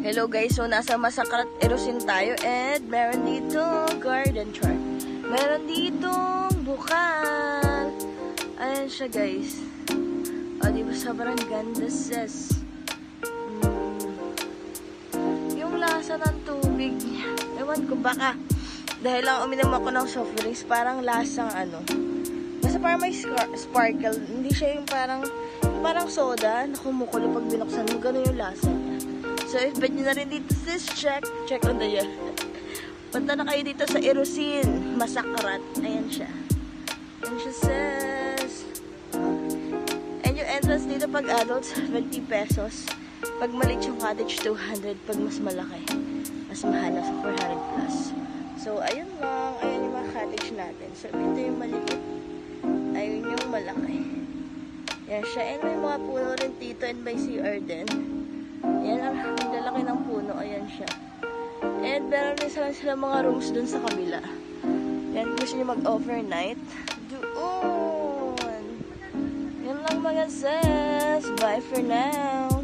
Hello guys, so nasa Masakrat Erosin tayo and meron dito garden chart. Meron dito bukal. Ayan siya guys. O, diba sobrang ganda sis. Yung lasa ng tubig niya. Ewan ko baka dahil lang uminom ako ng soft drinks, parang lasang ano. Basta parang may sparkle. Hindi siya yung parang soda na kumukulo pag binuksan mo. Ganun yung lasa niya. So, if bet nyo na rin dito sis, check on the year. Punta na kayo dito sa Erosin, Masakrat. Ayan siya. Ayan siya sis. And yung entrance dito pag adults, 20 pesos. Pag maliit yung cottage, 200. Pag mas malaki, mas mahal na sa 400 plus. So, ayun lang. Ayan yung mga cottage natin. So, ito yung maliit. Ayun yung malaki. Ayan siya. And may mga puno rin dito and by CR din. Ayan, ang lalaki ng puno. Ayan siya. And meron din sila mga rooms dun sa kabila. Ayan, gusto nyo mag-overnight. Doon. Yan lang mga sis. Bye for now.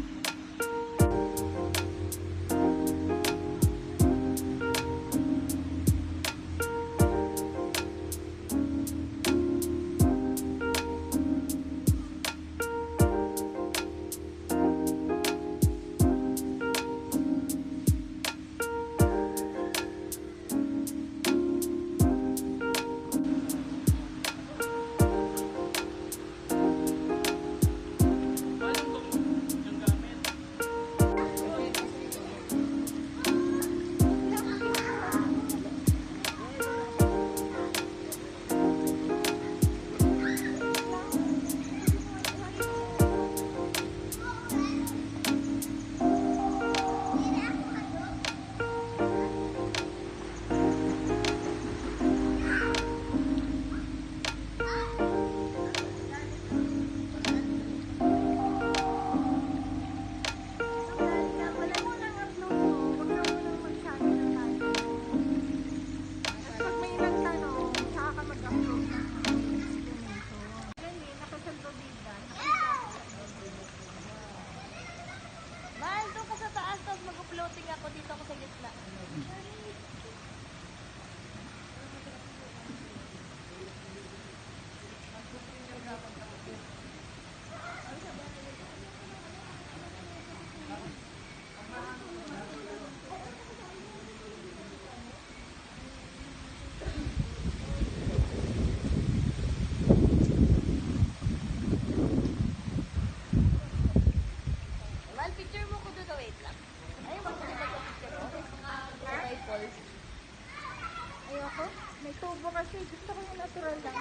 Mag-uploading ako dito ako sa gitna. Well, picture mo ko doon. Wait lang. Ayaw mo mag-picture ko. Okay, Paul. Ayoko. May tubo kasi. Gusto ko yung natural lang.